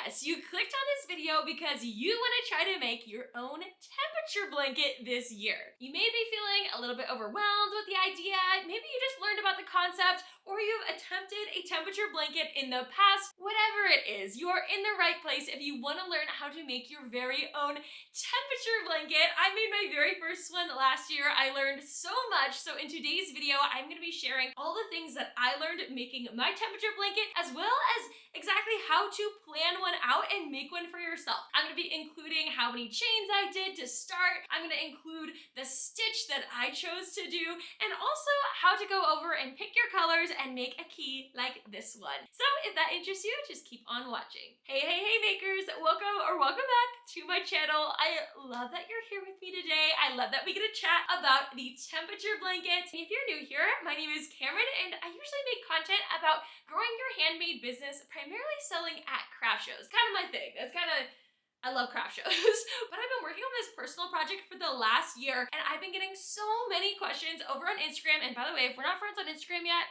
Yes, you clicked on this video because you want to try to make your own temperature blanket this year. You may be feeling a little bit overwhelmed with the idea, maybe you just learned about the concept, or you've attempted a temperature blanket in the past. Whatever it is, you are in the right place if you want to learn how to make your very own temperature blanket. I made my very first one last year. I learned so much, so in today's video, I'm going to be sharing all the things that I learned making my temperature blanket, as well as exactly how to plan one out and make one for yourself. I'm going to be including how many chains I did to start. I'm going to include the stitch that I chose to do, and also how to go over and pick your colors and make a key like this one. So if that interests you, just keep on watching. Hey makers, welcome back to my channel. I love that you're here with me today. I love that we get to chat about the temperature blanket. If you're new here, my name is Camryn, and I usually make content about growing your handmade business, primarily selling at craft shows. Kind of my thing. I love craft shows. But I've been working on this personal project for the last year, and I've been getting so many questions over on Instagram. And by the way, if we're not friends on Instagram yet,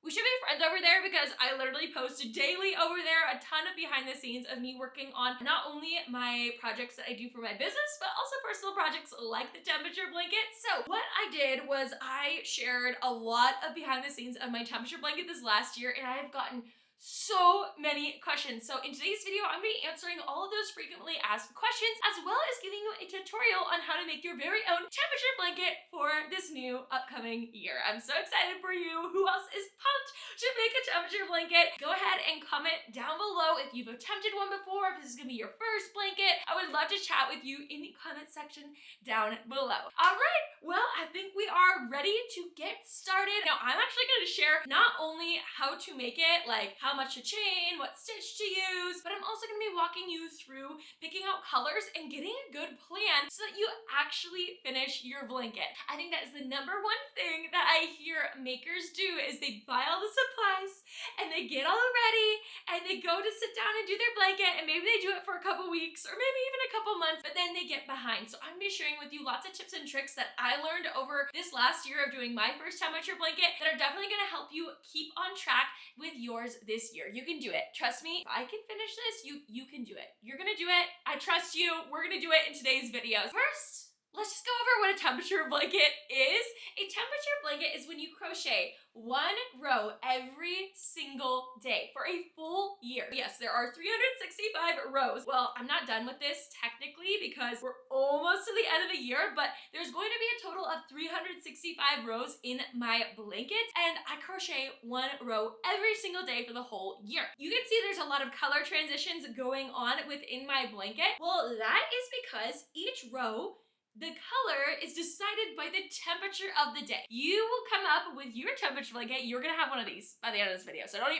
we should be friends over there, because I literally post daily over there a ton of behind the scenes of me working on not only my projects that I do for my business, but also personal projects like the temperature blanket. So what I did was I shared a lot of behind the scenes of my temperature blanket this last year, and I have gotten so many questions. So in today's video, I'm going to be answering all of those frequently asked questions, as well as giving you a tutorial on how to make your very own temperature blanket for this new upcoming year. I'm so excited for you. Who else is pumped to make a temperature blanket? Go ahead and comment down below if you've attempted one before, if this is going to be your first blanket. I would love to chat with you in the comment section down below. All right, well, I think we are ready to get started. Now, I'm actually going to share not only how to make it, like how much to chain, what stitch to use, but I'm also going to be walking you through picking out colors and getting a good plan so that you actually finish your blanket. I think that is the number one thing that I hear makers do, is they buy all the supplies and they get all ready and they go to sit down and do their blanket, and maybe they do it for a couple weeks or maybe even a couple months, but then they get behind. So I'm going to be sharing with you lots of tips and tricks that I learned over this last year of doing my first temperature blanket that are definitely going to help you keep on track with yours this year. You can do it. Trust me, if I can finish this, you can do it. You're gonna do it. I trust you. We're gonna do it in today's video. First, let's just go over what a temperature blanket is. A temperature blanket is when you crochet one row every single day for a full year. Yes, there are 365 rows. Well, I'm not done with this technically because we're almost to the end of the year, but there's going to be a total of 365 rows in my blanket, and I crochet one row every single day for the whole year. You can see there's a lot of color transitions going on within my blanket. Well, that is because each row, the color is decided by the temperature of the day. You will come up with your temperature blanket. You're gonna have one of these by the end of this video, so don't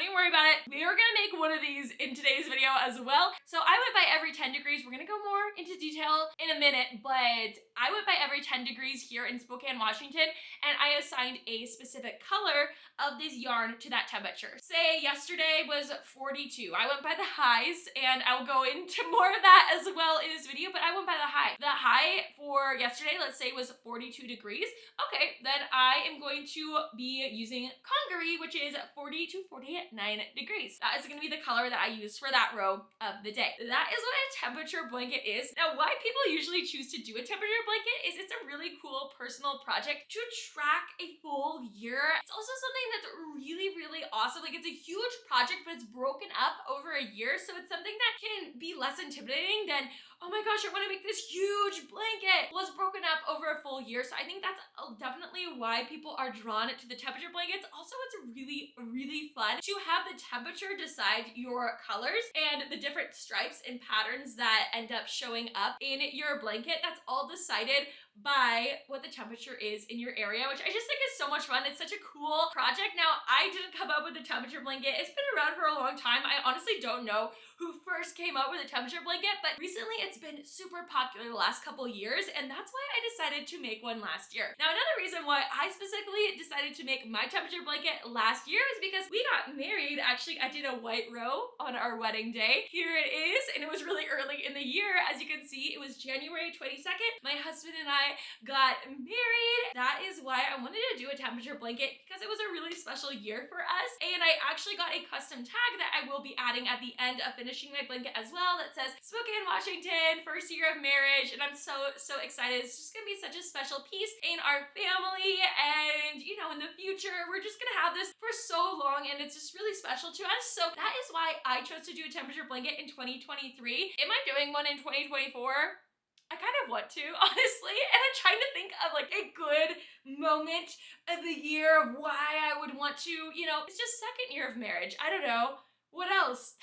even worry about it. We are gonna make one of these in today's video as well. So I went by every 10 degrees. We're gonna go more into detail in a minute, but I went by every 10 degrees here in Spokane, Washington, and I assigned a specific color of this yarn to that temperature. Say yesterday was 42. I went by the highs, and I'll go into more of that as well in this video, but I went by the high. The high for yesterday, let's say, was 42 degrees. Okay, then I am going to be using congaree, which is 40 to 49 degrees. That is going to be the color that I use for that row of the day. That is what a temperature blanket is. Now, why people usually choose to do a temperature blanket is it's a really cool personal project to track a full year. It's also something that's really awesome. Like, it's a huge project, but it's broken up over a year, so it's something that can be less intimidating than, oh my gosh, I want to make this huge blanket. Well, it's broken up over a full year, so I think that's definitely why people are drawn to the temperature blankets. Also, it's really fun to have the temperature decide your colors and the different stripes and patterns that end up showing up in your blanket. That's all decided by what the temperature is in your area, which I just think is so much fun. It's such a cool project. Now, I didn't come up with the temperature blanket. It's been around for a long time. I honestly don't know who first came up with a temperature blanket, but recently it's been super popular the last couple years, and that's why I decided to make one last year. Now, another reason why I specifically decided to make my temperature blanket last year is because we got married. Actually, I did a white row on our wedding day. Here it is, and it was really early in the year. As you can see, it was January 22nd. My husband and I got married. That is why I wanted to do a temperature blanket, because it was a really special year for us, and I actually got a custom tag that I will be adding at the end of finishing finishing my blanket as well that says Spokane, Washington, first year of marriage, and I'm so excited. It's just gonna be such a special piece in our family, and you know, in the future, we're just gonna have this for so long, and it's just really special to us. So that is why I chose to do a temperature blanket in 2023. Am I doing one in 2024? I kind of want to, honestly, and I'm trying to think of like a good moment of the year of why I would want to, you know, it's just second year of marriage. I don't know. What else?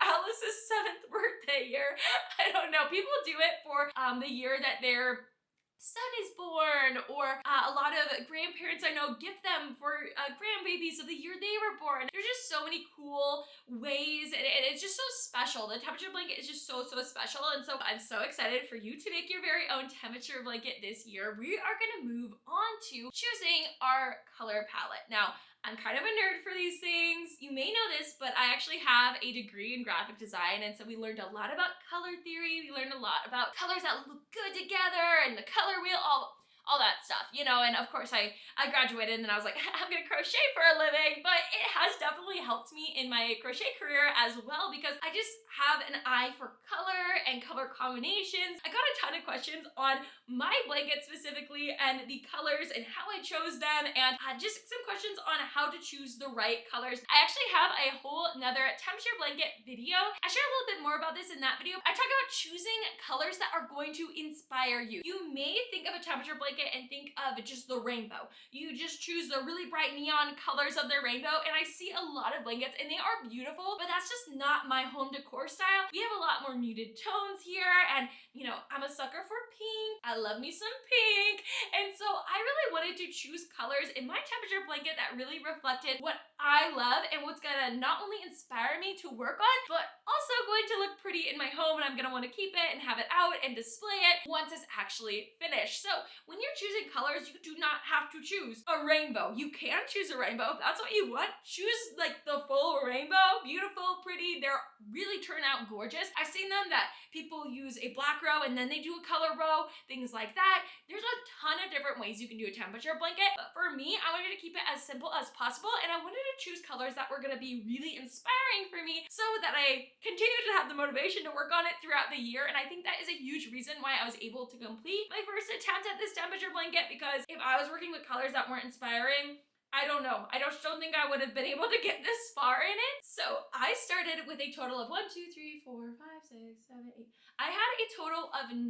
Alice's 7th birthday year. I don't know. People do it for the year that their son is born, or a lot of grandparents I know gift them for grandbabies of the year they were born. There's just so many cool ways, and it's just so special. The temperature blanket is just so special, and so I'm so excited for you to make your very own temperature blanket this year. We are gonna move on to choosing our color palette. Now, I'm kind of a nerd for these things. You may know this, but I actually have a degree in graphic design, and so we learned a lot about color theory. We learned a lot about colors that look good together and the color wheel, all that stuff, you know. And of course I graduated and I was like, I'm gonna crochet for a living, but it has definitely helped me in my crochet career as well, because I just have an eye for color and color combinations. I got a ton of questions on my blanket specifically and the colors and how I chose them, and just some questions on how to choose the right colors. I actually have a whole another temperature blanket video. I share a little bit more about this in that video. I talk about choosing colors that are going to inspire you. You may think of a temperature blanket and think of just the rainbow. You just choose the really bright neon colors of the rainbow, and I see a lot of blankets and they are beautiful, but that's just not my home decor style. We have a lot more muted tones here, and you know, I'm a sucker for pink. I love me some pink, and so I really wanted to choose colors in my temperature blanket that really reflected what I love and what's gonna not only inspire me to work on, but also going to look pretty in my home, and I'm gonna want to keep it and have it out and display it once it's actually finished. So when you're choosing colors, you do not have to choose a rainbow. You can choose a rainbow if that's what you want. Choose like the full rainbow. Beautiful, pretty, they're really turn out gorgeous. I've seen them that people use a black row and then they do a color row, things like that. There's a ton of different ways you can do a temperature blanket, but for me, I wanted to keep it as simple as possible, and I wanted to choose colors that were gonna be really inspiring for me so that I continue to have the motivation to work on it throughout the year. And I think that is a huge reason why I was able to complete my first attempt at this temperature blanket, because if I was working with colors that weren't inspiring, I don't know. I don't think I would have been able to get this far in it. So I started with a total of 1, 2, 3, 4, 5, 6, 7, 8. I had a total of 9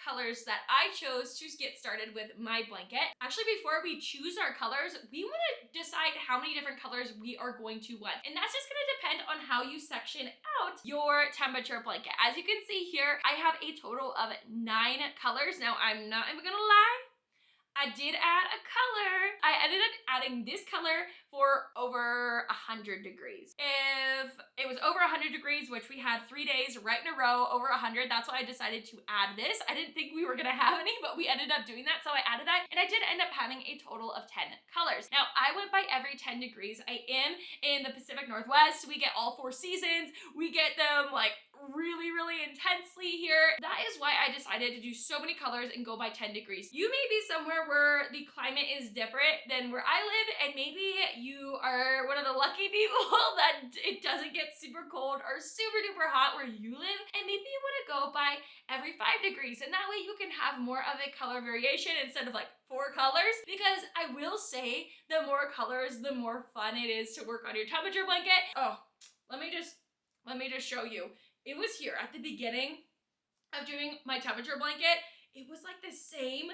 colors that I chose to get started with my blanket. Actually, before we choose our colors, we want to decide how many different colors we are going to want. And that's just going to depend on how you section out your temperature blanket. As you can see here, I have a total of 9 colors. Now, I'm not even gonna lie, I did add a color. I ended up adding this color for over 100 degrees. If it was over 100 degrees, which we had 3 days right in a row, over 100, that's why I decided to add this. I didn't think we were gonna have any, but we ended up doing that, so I added that, and I did end up having a total of 10 colors. Now, I went by every 10 degrees. I am in the Pacific Northwest. We get all 4 seasons. We get them like really intensely here. That is why I decided to do so many colors and go by 10 degrees. You may be somewhere where the climate is different than where I live, and maybe you are one of the lucky people that it doesn't get super cold or super duper hot where you live, and maybe you want to go by every 5 degrees, and that way you can have more of a color variation instead of like 4 colors, because I will say the more colors, the more fun it is to work on your temperature blanket. Oh, let me just show you. It was here at the beginning of doing my temperature blanket. It was like the same,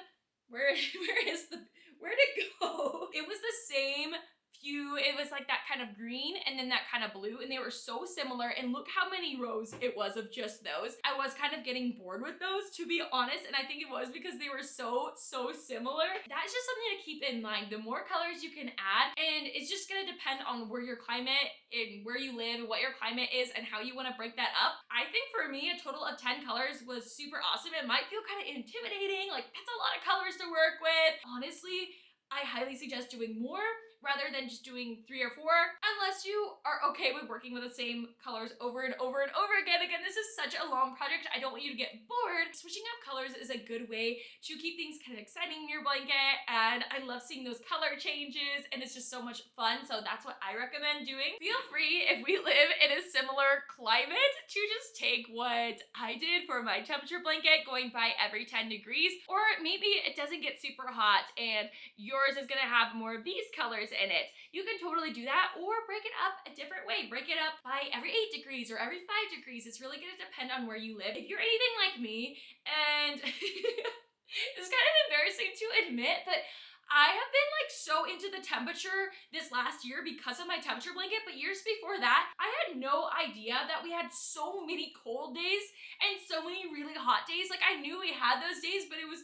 where'd it go? It was the same few, it was like that kind of green and then that kind of blue, and they were so similar, and look how many rows it was of just those. I was kind of getting bored with those, to be honest, and I think it was because they were so similar. That's just something to keep in mind. The more colors you can add, and it's just gonna depend on where your climate and where you live, what your climate is, and how you want to break that up. I think for me, a total of 10 colors was super awesome. It might feel kind of intimidating, like that's a lot of colors to work with. Honestly, I highly suggest doing more rather than just doing 3 or 4, unless you are okay with working with the same colors over and over and over again. Again, this is such a long project. I don't want you to get bored. Switching up colors is a good way to keep things kind of exciting in your blanket, and I love seeing those color changes, and it's just so much fun, so that's what I recommend doing. Feel free, if we live in a similar climate, to just take what I did for my temperature blanket, going by every 10 degrees, or maybe it doesn't get super hot and yours is gonna have more of these colors in it. You can totally do that, or break it up a different way. Break it up by every 8 degrees or every 5 degrees. It's really gonna depend on where you live. If you're anything like me, and it's kind of embarrassing to admit, but I have been like so into the temperature this last year because of my temperature blanket, but years before that, I had no idea that we had so many cold days and so many really hot days. Like, I knew we had those days, but it was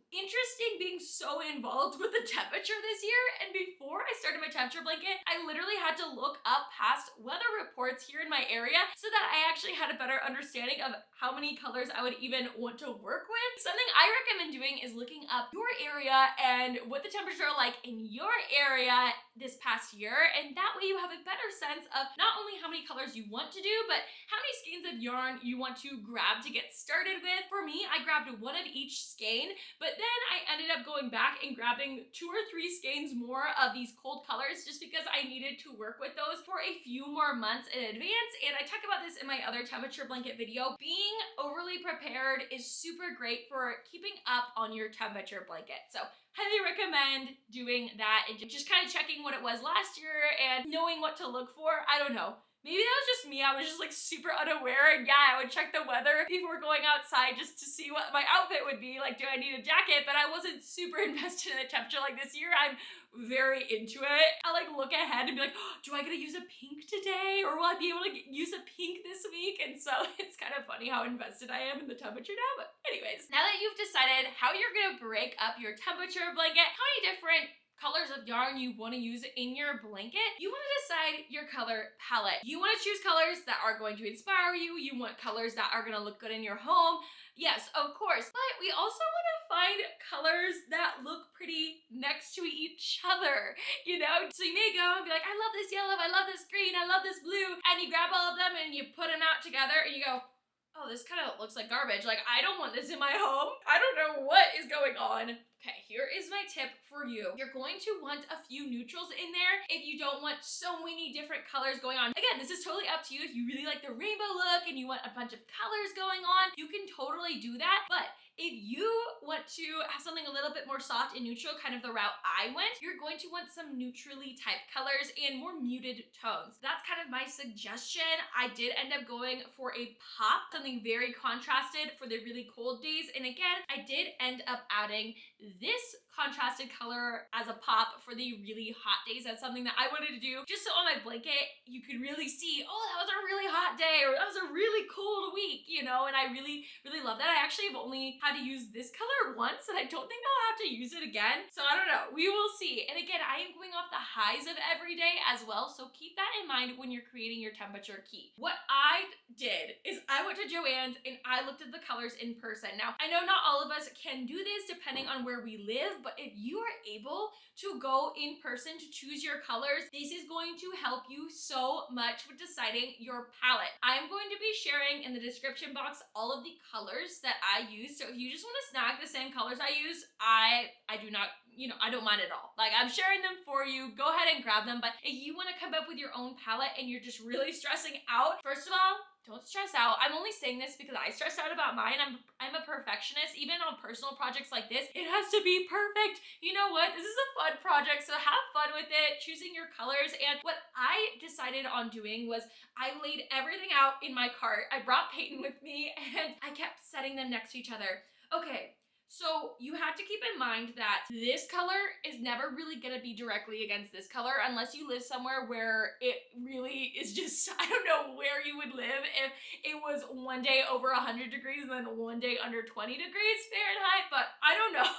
interesting being so involved with the temperature this year. And before I started my temperature blanket, I literally had to look up past weather reports here in my area so that I actually had a better understanding of how many colors I would even want to work with. Something I recommend doing is looking up your area and what the temperature are like in your area this past year, and that way you have a better sense of not only how many colors you want to do, but how many skeins of yarn you want to grab to get started with. For me, I grabbed one of each skein, but then I ended up going back and grabbing 2 or 3 skeins more of these cold colors just because I needed to work with those for a few more months in advance. And I talk about this in my other temperature blanket video. Being overly prepared is super great for keeping up on your temperature blanket. So highly recommend doing that and just kind of checking what it was last year and knowing what to look for. I don't know. Maybe that was just me. I was just like super unaware, and yeah, I would check the weather before going outside just to see what my outfit would be. Like, do I need a jacket? But I wasn't super invested in the temperature like this year. I'm very into it. I like look ahead and be like, oh, do I get to use a pink today? Or will I be able to use a pink this week? And so it's kind of funny how invested I am in the temperature now. But anyways, now that you've decided how you're gonna break up your temperature blanket, how many different colors of yarn you want to use in your blanket, you want to decide your color palette. You want to choose colors that are going to inspire you. You want colors that are going to look good in your home. Yes, of course, but we also want to find colors that look pretty next to each other, you know? So you may go and be like, I love this yellow, I love this green, I love this blue, and you grab all of them and you put them out together and you go, oh, this kind of looks like garbage. Like, I don't want this in my home. I don't know what is going on. Okay, here is my tip for you. You're going to want a few neutrals in there if you don't want so many different colors going on. Again, this is totally up to you. If you really like the rainbow look and you want a bunch of colors going on, you can totally do that. But if you want to have something a little bit more soft and neutral, kind of the route I went, you're going to want some neutrally typed colors and more muted tones. That's kind of my suggestion. I did end up going for a pop, something very contrasted for the really cold days. And again, I did end up adding this contrasted color as a pop for the really hot days. That's something that I wanted to do just so on my blanket you could really see, oh, that was a really hot day, or that was a really cold week, you know? And I really love that. I actually have only had to use this color once, and I don't think I'll have to use it again. So I don't know, we will see. And again, I am going off the highs of every day as well, so keep that in mind when you're creating your temperature key. What I did is I went to Joann's and I looked at the colors in person. Now, I know not all of us can do this depending on where we live, but if you are able to go in person to choose your colors, this is going to help you so much with deciding your palette. I'm going to be sharing in the description box all of the colors that I use. So if you just want to snag the same colors I use, I do not, you know, I don't mind at all. Like, I'm sharing them for you. Go ahead and grab them. But if you want to come up with your own palette and you're just really stressing out, first of all, don't stress out. I'm only saying this because I stressed out about mine. I'm a perfectionist. Even on personal projects like this, it has to be perfect. You know what? This is a fun project, so have fun with it, choosing your colors. And what I decided on doing was I laid everything out in my cart. I brought Peyton with me and I kept setting them next to each other. Okay. So you have to keep in mind that this color is never really gonna be directly against this color unless you live somewhere where it really is just, I don't know where you would live if it was one day over 100 degrees and then one day under 20 degrees Fahrenheit, but I don't know.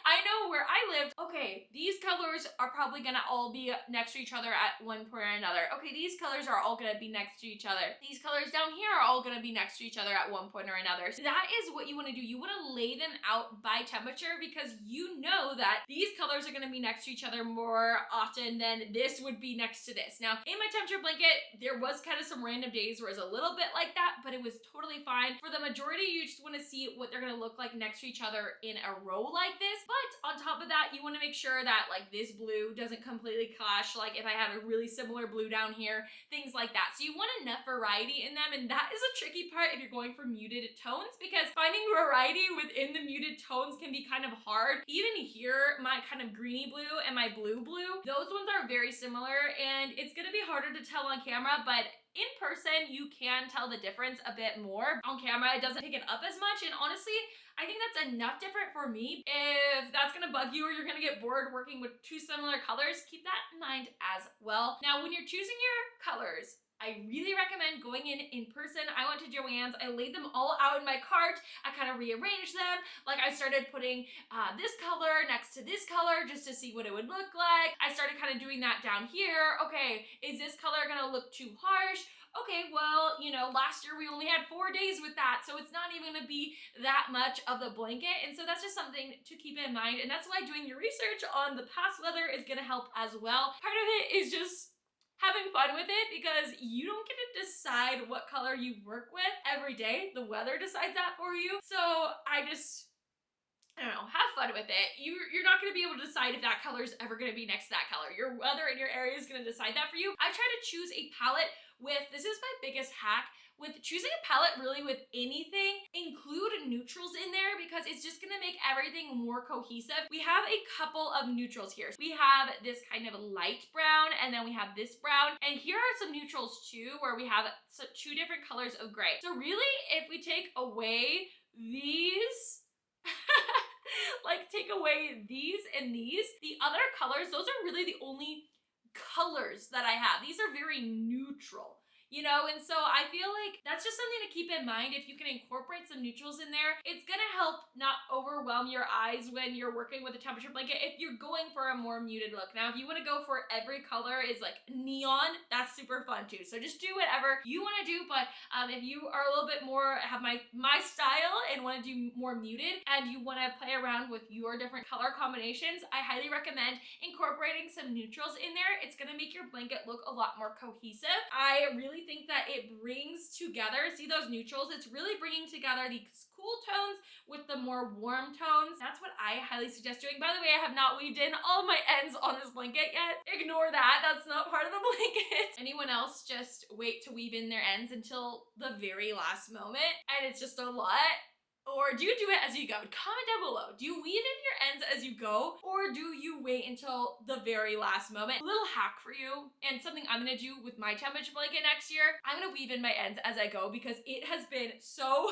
I know where I lived, okay, these colors are probably gonna all be next to each other at one point or another. Okay, these colors are all gonna be next to each other. These colors down here are all gonna be next to each other at one point or another. So that is what you wanna do. You wanna lay them out by temperature because you know that these colors are gonna be next to each other more often than this would be next to this. Now, in my temperature blanket, there was kind of some random days where it was a little bit like that, but it was totally fine. For the majority, you just wanna see what they're gonna look like next to each other in a row like this. But on top of that, you wanna make sure that like this blue doesn't completely clash. Like if I had a really similar blue down here, things like that. So you want enough variety in them, and that is a tricky part if you're going for muted tones, because finding variety within the muted tones can be kind of hard. Even here, my kind of greeny blue and my blue, those ones are very similar, and it's gonna be harder to tell on camera, but in person, you can tell the difference a bit more. On camera, it doesn't pick it up as much, and honestly, I think that's enough different for me. If that's gonna bug you or you're gonna get bored working with two similar colors, keep that in mind as well. Now, when you're choosing your colors, I really recommend going in person. I went to Joann's, I laid them all out in my cart, I kind of rearranged them. Like I started putting this color next to this color just to see what it would look like. I started kind of doing that down here. Okay, is this color gonna look too harsh? Okay, well, you know, last year we only had 4 days with that, so it's not even gonna be that much of the blanket, and so that's just something to keep in mind, and that's why doing your research on the past weather is gonna help as well. Part of it is just having fun with it because you don't get to decide what color you work with every day. The weather decides that for you. So I don't know, have fun with it. You're not gonna be able to decide if that color is ever gonna be next to that color. Your weather in your area is gonna decide that for you. I try to choose a palette with, this is my biggest hack, with choosing a palette really with anything, include neutrals in there because it's just gonna make everything more cohesive. We have a couple of neutrals here. We have this kind of light brown, and then we have this brown, and here are some neutrals too where we have two different colors of gray. So really, if we take away these like take away these and these, the other colors, those are really the only colors that I have. These are very neutral, you know, and so I feel like that's just something to keep in mind. If you can incorporate some neutrals in there, it's gonna help not overwhelm your eyes when you're working with a temperature blanket if you're going for a more muted look. Now, if you want to go for every color is like neon, that's super fun too. So just do whatever you want to do, but if you are a little bit more, have my style and want to do more muted and you want to play around with your different color combinations, I highly recommend incorporating some neutrals in there. It's gonna make your blanket look a lot more cohesive. I really think that it brings together, see those neutrals, it's really bringing together these cool tones with the more warm tones. That's what I highly suggest doing. By the way, I have not weaved in all of my ends on this blanket yet. Ignore that, that's not part of the blanket. Anyone else just wait to weave in their ends until the very last moment and it's just a lot? Or do you do it as you go? Comment down below. Do you weave in your ends as you go, or do you wait until the very last moment? A little hack for you, and something I'm gonna do with my temperature blanket next year, I'm gonna weave in my ends as I go because it has been so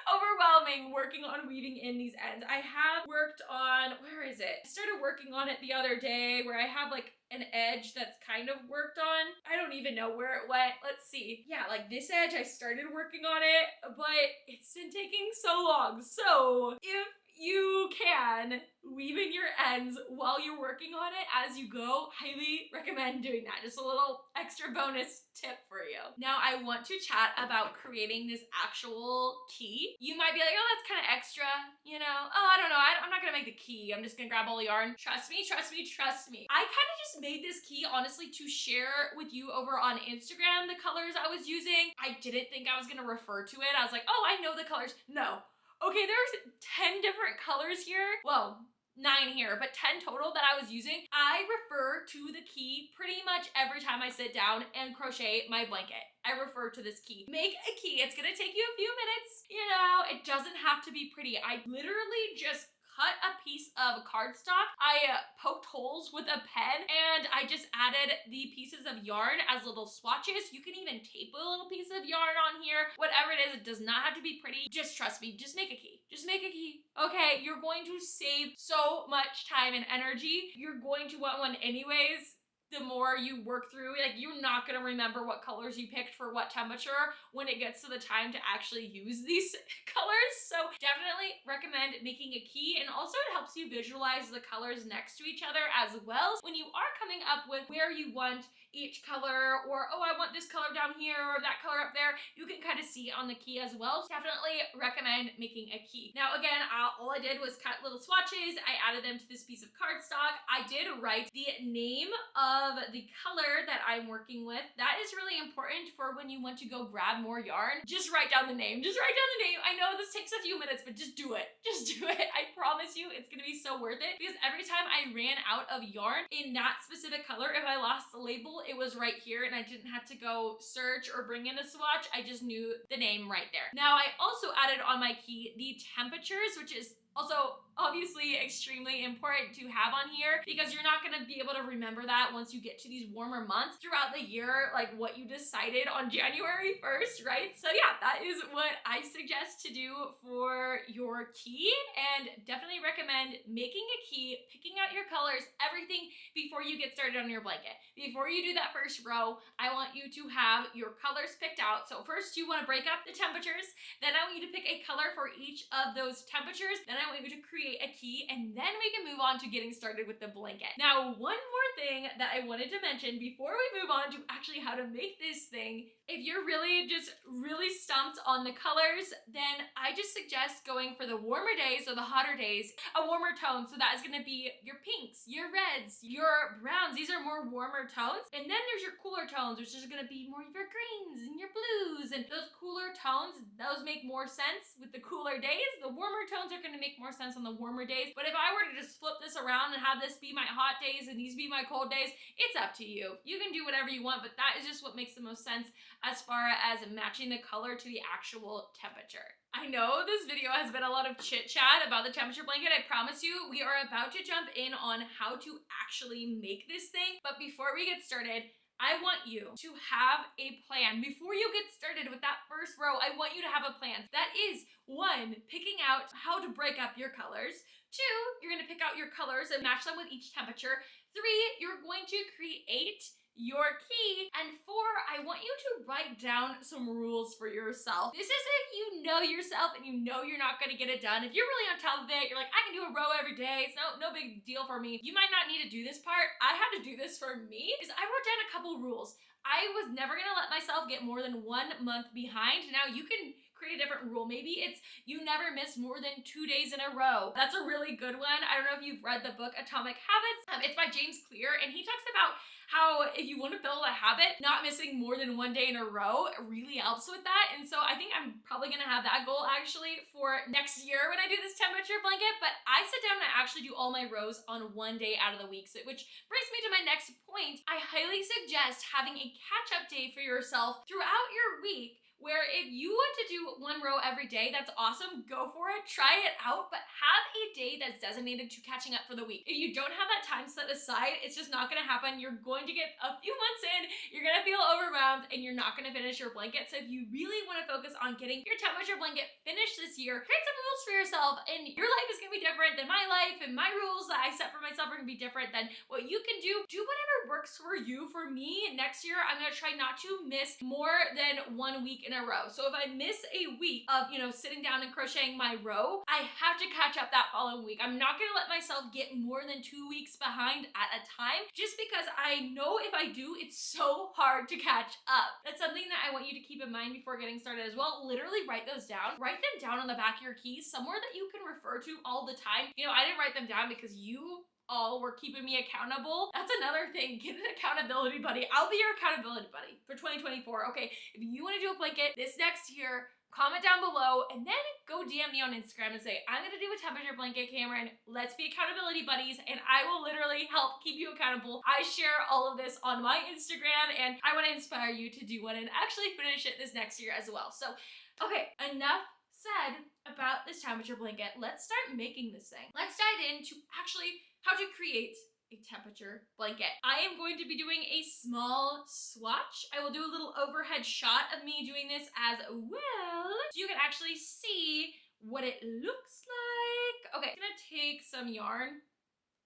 overwhelming working on weaving in these ends. I have worked on, where is it? I started working on it the other day where I have like an edge that's kind of worked on. I don't even know where it went. Let's see. Yeah, like this edge, I started working on it, but it's been taking so long. So if you can weave in your ends while you're working on it as you go, highly recommend doing that. Just a little extra bonus tip for you. Now I want to chat about creating this actual key. You might be like, oh, that's kind of extra, you know? Oh, I don't know, I'm not gonna make the key. I'm just gonna grab all the yarn. Trust me, trust me, trust me. I kind of just made this key, honestly, to share with you over on Instagram the colors I was using. I didn't think I was gonna refer to it. I was like, oh, I know the colors. No. Okay, there's 10 different colors here. Well, 9 here, but 10 total that I was using. I refer to the key pretty much every time I sit down and crochet my blanket. I refer to this key. Make a key. It's gonna take you a few minutes. You know, it doesn't have to be pretty. I literally just cut a piece of cardstock. I poked holes with a pen and I just added the pieces of yarn as little swatches. You can even tape a little piece of yarn on here. Whatever it is, it does not have to be pretty. Just trust me, just make a key. Just make a key. Okay, you're going to save so much time and energy. You're going to want one anyways. the more you work through, like, you're not gonna remember what colors you picked for what temperature when it gets to the time to actually use these colors. So definitely recommend making a key, and also it helps you visualize the colors next to each other as well when you are coming up with where you want each color, or oh, I want this color down here or that color up there. You can kind of see on the key as well. So definitely recommend making a key. Now again, all I did was cut little swatches. I added them to this piece of cardstock. I did write the name of the color that I'm working with. That is really important for when you want to go grab more yarn. Just write down the name. Just write down the name. I know this takes a few minutes, but just do it. Just do it. I promise you it's gonna be so worth it, because every time I ran out of yarn in that specific color, if I lost the label, it was right here and I didn't have to go search or bring in a swatch. I just knew the name right there. Now I also added on my key the temperatures, which is also obviously extremely important to have on here, because you're not going to be able to remember that once you get to these warmer months throughout the year, like what you decided on January 1st, right? So yeah, that is what I suggest to do for your key, and definitely recommend making a key, picking out your colors, everything before you get started on your blanket. Before you do that first row, I want you to have your colors picked out. So first you want to break up the temperatures, then I want you to pick a color for each of those temperatures, then I want you to create a key, and then we can move on to getting started with the blanket. Now, one more thing that I wanted to mention before we move on to actually how to make this thing, if you're really stumped on the colors, then I just suggest going for the warmer days or the hotter days, a warmer tone. So that is going to be your pinks, your reds, your browns. These are more warmer tones. And then there's your cooler tones, which is going to be more of your greens and your blues. And those cooler tones, those make more sense with the cooler days. The warmer tones are going to make more sense on the warmer days. But if I were to just flip this around and have this be my hot days and these be my cold days, it's up to you. You can do whatever you want, but that is just what makes the most sense as far as matching the color to the actual temperature. I know this video has been a lot of chit chat about the temperature blanket. I promise you, we are about to jump in on how to actually make this thing. But before we get started, I want you to have a plan. Before you get started with that first row, I want you to have a plan. That is, 1, picking out how to break up your colors. 2, you're gonna pick out your colors and match them with each temperature. 3, you're going to create your key. And 4, I want you to write down some rules for yourself. This is if you know yourself and you know you're not gonna get it done. If you're really on top of it, you're like, I can do a row every day, it's no big deal for me. You might not need to do this part. I had to do this for me, because I wrote down a couple rules. I was never gonna let myself get more than 1 month behind. Now you can create a different rule. Maybe it's you never miss more than 2 days in a row. That's a really good one. I don't know if you've read the book Atomic Habits. It's by James Clear, and he talks about how if you want to build a habit, not missing more than 1 day in a row really helps with that. And so I think I'm probably gonna have that goal actually for next year when I do this temperature blanket. But I sit down and I actually do all my rows on 1 day out of the week, so, which brings me to my next point. I highly suggest having a catch-up day for yourself throughout your week, where if you want to do 1 row every day, that's awesome, go for it, try it out, but have a day that's designated to catching up for the week. If you don't have that time set aside, it's just not gonna happen. You're going to get a few months in, you're gonna feel overwhelmed, and you're not gonna finish your blanket. So if you really wanna focus on getting your temperature blanket finished this year, create some rules for yourself, and your life is gonna be different than my life, and my rules that I set for myself are gonna be different than what you can do. Do whatever works for you. For me, next year, I'm gonna try not to miss more than 1 week in a row. So if I miss a week of, sitting down and crocheting my row, I have to catch up that following week. I'm not gonna let myself get more than 2 weeks behind at a time, just because I know if I do, it's so hard to catch up. That's something that I want you to keep in mind before getting started as well. Literally write those down. Write them down on the back of your keys, somewhere that you can refer to all the time. I didn't write them down because you all were keeping me accountable. That's another thing. Get an accountability buddy. I'll be your accountability buddy for 2024. Okay, if you want to do a blanket this next year, comment down below and then go DM me on Instagram and say, I'm gonna do a temperature blanket, Camryn. Let's be accountability buddies, and I will literally help keep you accountable. I share all of this on my Instagram, and I want to inspire you to do one and actually finish it this next year as well. So, okay, enough said about this temperature blanket. Let's start making this thing. Let's dive into actually how to create a temperature blanket. I am going to be doing a small swatch. I will do a little overhead shot of me doing this as well, so you can actually see what it looks like. Okay, I'm gonna take some yarn.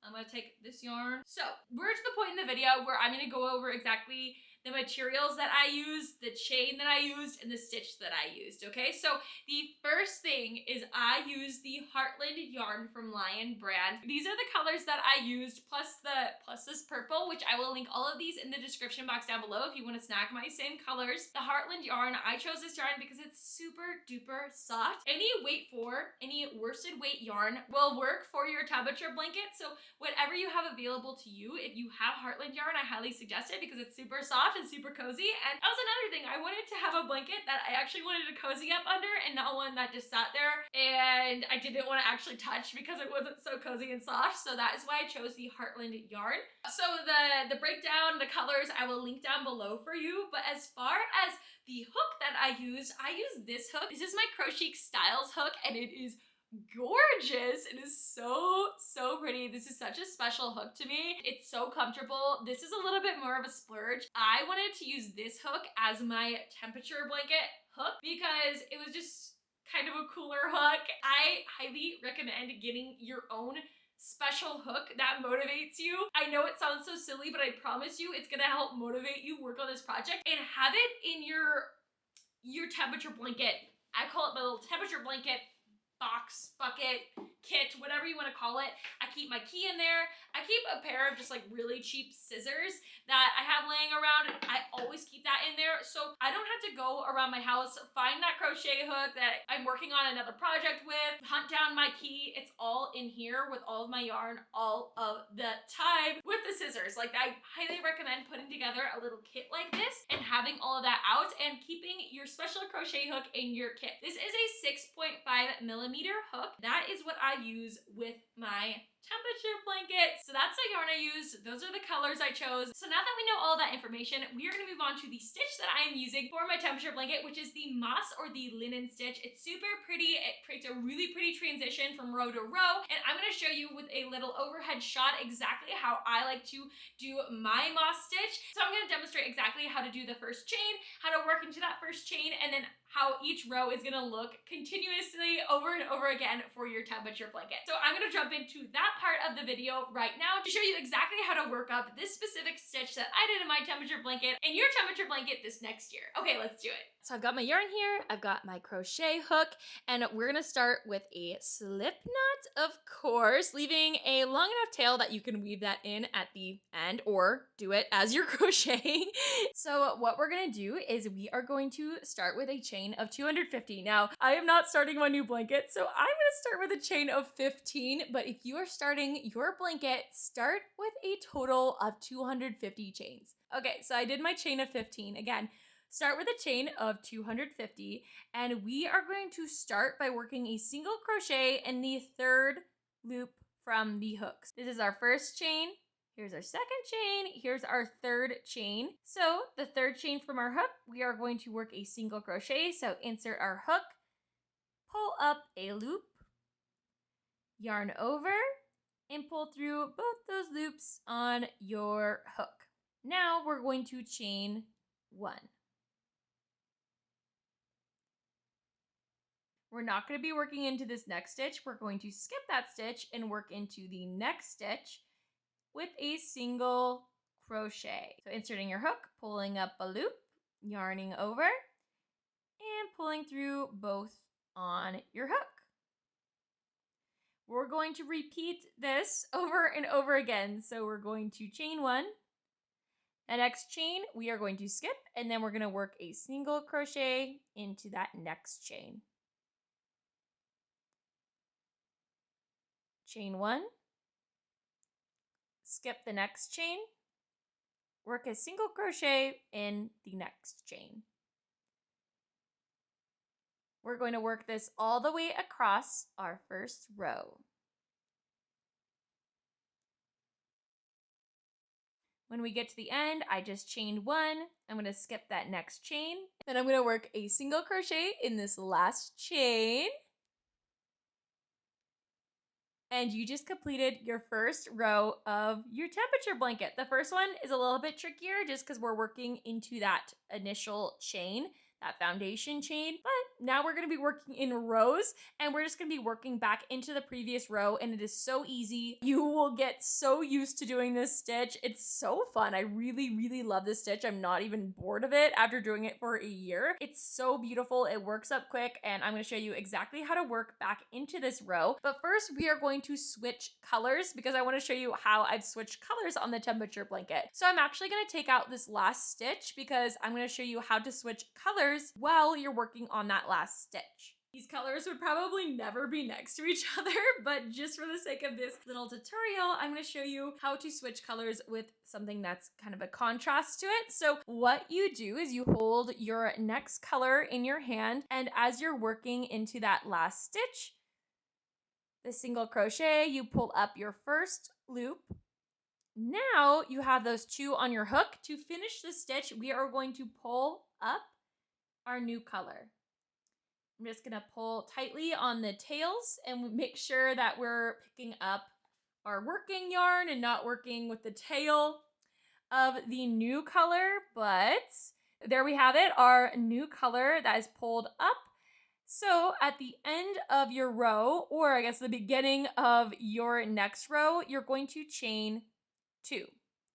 I'm gonna take this yarn. So we're to the point in the video where I'm gonna go over exactly the materials that I used, the chain that I used, and the stitch that I used, okay? So the first thing is I used the Heartland yarn from Lion brand. These are the colors that I used, plus this purple, which I will link all of these in the description box down below if you want to snag my same colors. The Heartland yarn, I chose this yarn because it's super duper soft. Any worsted weight yarn will work for your temperature blanket, so whatever you have available to you, if you have Heartland yarn, I highly suggest it because it's super soft and super cozy. And that was another thing. I wanted to have a blanket that I actually wanted to cozy up under and not one that just sat there and I didn't want to actually touch because it wasn't so cozy and soft. So that is why I chose the Heartland yarn. So the breakdown, the colors, I will link down below for you. But as far as the hook that I used this hook. This is my Crochet Styles hook and it is gorgeous. It is so pretty. This is such a special hook to me. It's so comfortable. This is a little bit more of a splurge. I wanted to use this hook as my temperature blanket hook because it was just kind of a cooler hook. I highly recommend getting your own special hook that motivates you. I know it sounds so silly, but I promise you it's gonna help motivate you work on this project and have it in your temperature blanket. I call it my little temperature blanket box, bucket, kit, whatever you want to call it. I keep my key in there. I keep a pair of just like really cheap scissors that I have laying around. I always keep that in there so I don't have to go around my house, find that crochet hook that I'm working on another project with, hunt down my key. It's all in here with all of my yarn all of the time with the scissors. Like I highly recommend putting together a little kit like this and having all of that out and keeping your special crochet hook in your kit. This is a 6.5 millimeter hook. That is what I use with my temperature blanket. So that's the yarn I used. Those are the colors I chose. So now that we know all that information, we are going to move on to the stitch that I am using for my temperature blanket, which is the moss or the linen stitch. It's super pretty. It creates a really pretty transition from row to row. And I'm going to show you with a little overhead shot exactly how I like to do my moss stitch. So I'm going to demonstrate exactly how to do the first chain, how to work into that first chain, and then how each row is going to look continuously over and over again for your temperature blanket. So I'm going to jump into that part of the video right now to show you exactly how to work up this specific stitch that I did in my temperature blanket and your temperature blanket this next year. Okay, let's do it. So I've got my yarn here, I've got my crochet hook, and we're gonna start with a slip knot, of course, leaving a long enough tail that you can weave that in at the end or do it as you're crocheting. So what we're gonna do is we are going to start with a chain of 250. Now, I am not starting my new blanket, so I'm gonna start with a chain of 15, but if you are starting your blanket, start with a total of 250 chains. Okay, so I did my chain of 15. Again, start with a chain of 250, and we are going to start by working a single crochet in the third loop from the hooks. This is our first chain. Here's our second chain. Here's our third chain. So the third chain from our hook, we are going to work a single crochet. So insert our hook, pull up a loop, yarn over, and pull through both those loops on your hook. Now we're going to chain one. We're not going to be working into this next stitch. We're going to skip that stitch and work into the next stitch with a single crochet. So inserting your hook, pulling up a loop, yarning over, and pulling through both on your hook. We're going to repeat this over and over again. So we're going to chain one. The next chain we are going to skip, and then we're going to work a single crochet into that next chain. Chain one, skip the next chain, work a single crochet in the next chain. We're going to work this all the way across our first row. When we get to the end, I just chained one. I'm going to skip that next chain. Then I'm going to work a single crochet in this last chain. And you just completed your first row of your temperature blanket. The first one is a little bit trickier just because we're working into that initial chain, that foundation chain, but now we're gonna be working in rows, and we're just gonna be working back into the previous row, and it is so easy. You will get so used to doing this stitch. It's so fun. I really, really love this stitch. I'm not even bored of it after doing it for a year. It's so beautiful. It works up quick, and I'm gonna show you exactly how to work back into this row. But first, we are going to switch colors because I wanna show you how I've switched colors on the temperature blanket. So I'm actually gonna take out this last stitch because I'm gonna show you how to switch colors while you're working on that last stitch. These colors would probably never be next to each other, but just for the sake of this little tutorial, I'm going to show you how to switch colors with something that's kind of a contrast to it. So what you do is you hold your next color in your hand, and as you're working into that last stitch, the single crochet, you pull up your first loop. Now you have those 2 on your hook. To finish the stitch, we are going to pull up our new color. I'm just gonna pull tightly on the tails and make sure that we're picking up our working yarn and not working with the tail of the new color. But there we have it, our new color that is pulled up. So at the end of your row, or I guess the beginning of your next row, you're going to chain 2.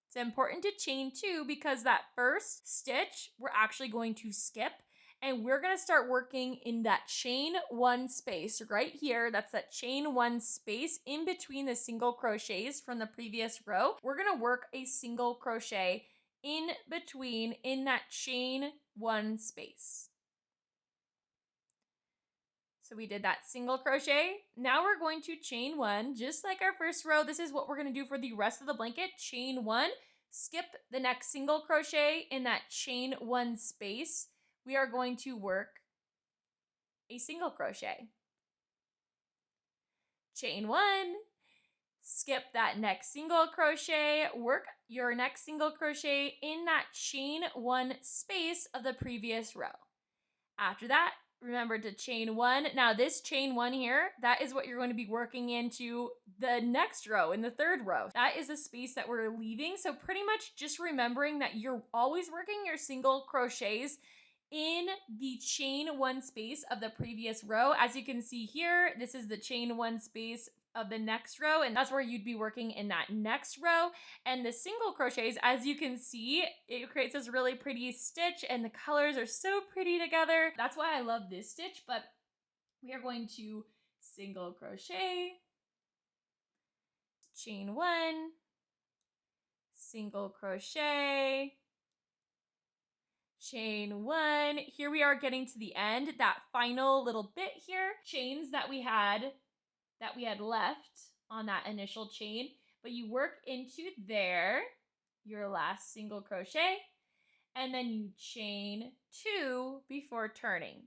It's important to chain 2 because that first stitch we're actually going to skip, and we're going to start working in that chain 1 space right here. That's that chain 1 space in between the single crochets from the previous row. We're going to work a single crochet in between in that chain 1 space. So we did that single crochet. Now we're going to chain 1, just like our first row. This is what we're going to do for the rest of the blanket. Chain 1, skip the next single crochet in that chain 1 space. We are going to work a single crochet. Chain 1, skip that next single crochet, work your next single crochet in that chain 1 space of the previous row. After that, remember to chain 1. Now this chain 1 here, that is what you're going to be working into the next row, in the third row. That is the space that we're leaving. So pretty much just remembering that you're always working your single crochets in the chain 1 space of the previous row. As you can see here, this is the chain 1 space of the next row, and that's where you'd be working in that next row. And the single crochets, as you can see, it creates this really pretty stitch, and the colors are so pretty together. That's why I love this stitch. But we are going to single crochet, chain 1, single crochet, chain 1. Here we are getting to the end, that final little bit here, chains that we had left on that initial chain, but you work into there, your last single crochet, and then you chain 2 before turning.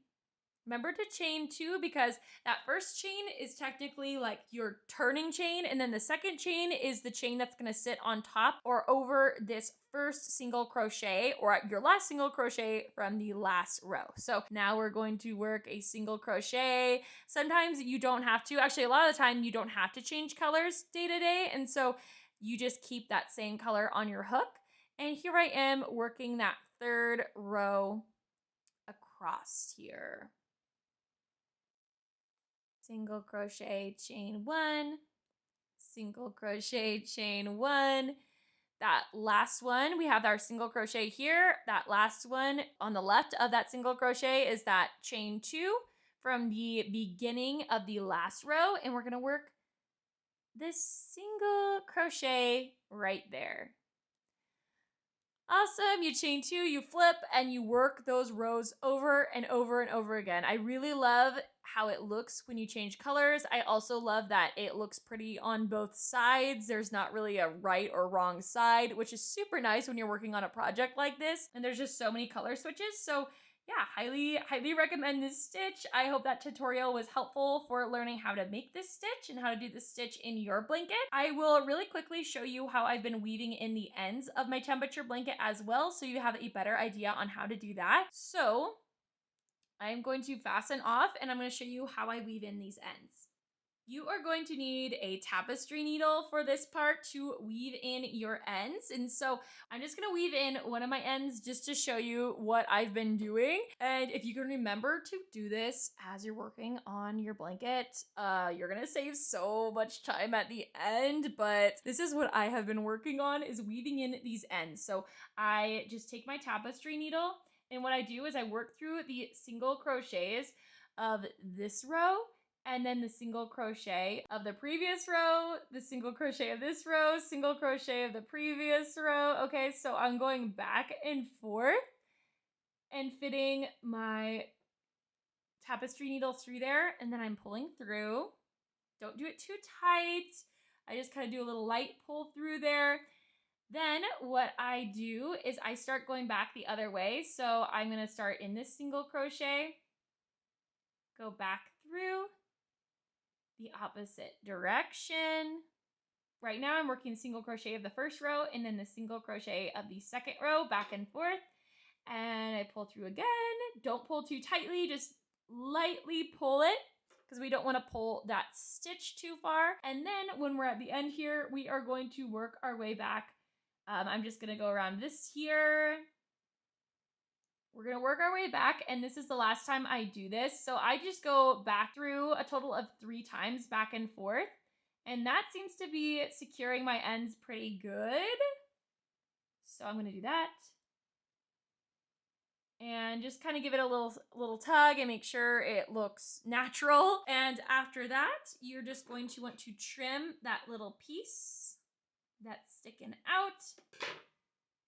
Remember to chain 2 because that first chain is technically like your turning chain, and then the second chain is the chain that's going to sit on top or over this first single crochet or your last single crochet from the last row. So now we're going to work a single crochet. Sometimes you don't have to. Actually, a lot of the time you don't have to change colors day to day, and so you just keep that same color on your hook. And here I am working that third row across here. Single crochet, chain 1, single crochet, chain 1. That last one, we have our single crochet here. That last one on the left of that single crochet is that chain 2 from the beginning of the last row, and we're going to work this single crochet right there. Awesome, you chain 2, you flip, and you work those rows over and over and over again. I really love how it looks when you change colors. I also love that it looks pretty on both sides. There's not really a right or wrong side, which is super nice when you're working on a project like this. And there's just so many color switches. So yeah, highly recommend this stitch. I hope that tutorial was helpful for learning how to make this stitch and how to do this stitch in your blanket. I will really quickly show you how I've been weaving in the ends of my temperature blanket as well, so you have a better idea on how to do that. So I'm going to fasten off, and I'm going to show you how I weave in these ends. You are going to need a tapestry needle for this part to weave in your ends. And so I'm just gonna weave in one of my ends just to show you what I've been doing. And if you can remember to do this as you're working on your blanket, you're gonna save so much time at the end. But this is what I have been working on, is weaving in these ends. So I just take my tapestry needle, and what I do is I work through the single crochets of this row, and then the single crochet of the previous row, the single crochet of this row, single crochet of the previous row. Okay, so I'm going back and forth and fitting my tapestry needle through there, and then I'm pulling through. Don't do it too tight. I just kind of do a little light pull through there. Then what I do is I start going back the other way. So I'm gonna start in this single crochet, go back through, the opposite direction. Right now I'm working single crochet of the first row and then the single crochet of the second row, back and forth. And I pull through again. Don't pull too tightly, just lightly pull it, because we don't want to pull that stitch too far. And then when we're at the end here, we are going to work our way back. I'm just gonna go around this here. We're gonna work our way back, and this is the last time I do this. So I just go back through a total of 3 times, back and forth. And that seems to be securing my ends pretty good. So I'm gonna do that. And just kind of give it a little tug and make sure it looks natural. And after that, you're just going to want to trim that little piece that's sticking out.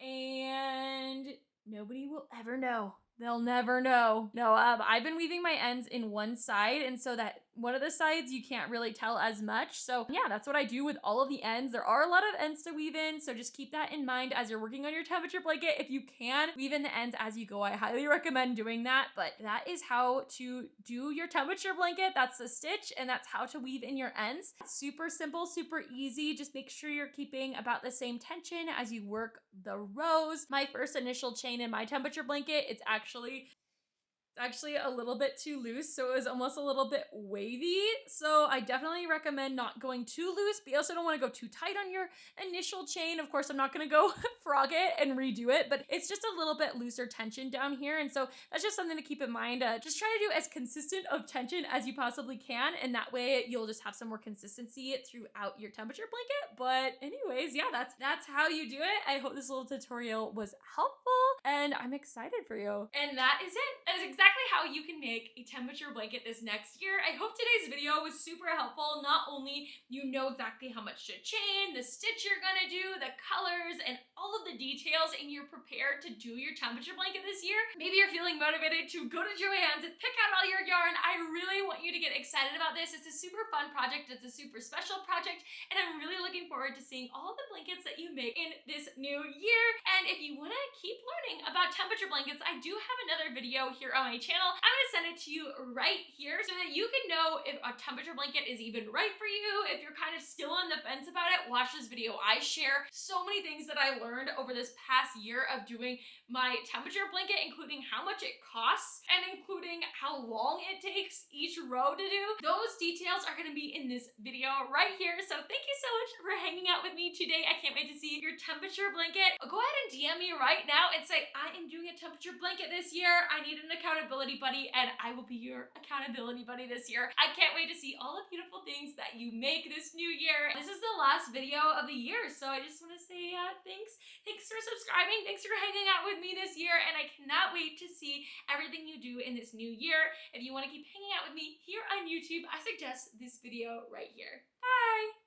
And nobody will ever know. They'll never know. No, I've been weaving my ends in one side, and so that one of the sides you can't really tell as much. So yeah, that's what I do with all of the ends. There are a lot of ends to weave in, so just keep that in mind as you're working on your temperature blanket. If you can weave in the ends as you go, I highly recommend doing that. But that is how to do your temperature blanket. That's the stitch, and that's how to weave in your ends. It's super simple, super easy. Just make sure you're keeping about the same tension as you work the rows. My first initial chain in my temperature blanket, it's actually a little bit too loose, so it was almost a little bit wavy. So I definitely recommend not going too loose, but you also don't want to go too tight on your initial chain. Of course, I'm not going to go frog it and redo it, but it's just a little bit looser tension down here, and so that's just something to keep in mind. Just try to do as consistent of tension as you possibly can, and that way you'll just have some more consistency throughout your temperature blanket. But anyways, yeah, that's how you do it. I hope this little tutorial was helpful, and I'm excited for you. And that is it. That is exactly how you can make a temperature blanket this next year. I hope today's video was super helpful. Not only you know exactly how much to chain, the stitch you're gonna do, the colors, and all of the details, and you're prepared to do your temperature blanket this year. Maybe you're feeling motivated to go to Joann's and pick out all your yarn. I really want you to get excited about this. It's a super fun project. It's a super special project, and I'm really looking forward to seeing all the blankets that you make in this new year. And if you want to keep learning about temperature blankets, I do have another video here on my channel. I'm going to send it to you right here so that you can know if a temperature blanket is even right for you. If you're kind of still on the fence about it, watch this video. I share so many things that I learned over this past year of doing my temperature blanket, including how much it costs and including how long it takes each row to do. Those details are going to be in this video right here. So thank you so much for hanging out with me today. I can't wait to see your temperature blanket. Go ahead and DM me right now and say, I am doing a temperature blanket this year. I need an accountability buddy, and I will be your accountability buddy this year. I can't wait to see all the beautiful things that you make this new year. This is the last video of the year, so I just want to say thanks. Thanks for subscribing. Thanks for hanging out with me this year, and I cannot wait to see everything you do in this new year. If you want to keep hanging out with me here on YouTube, I suggest this video right here. Bye!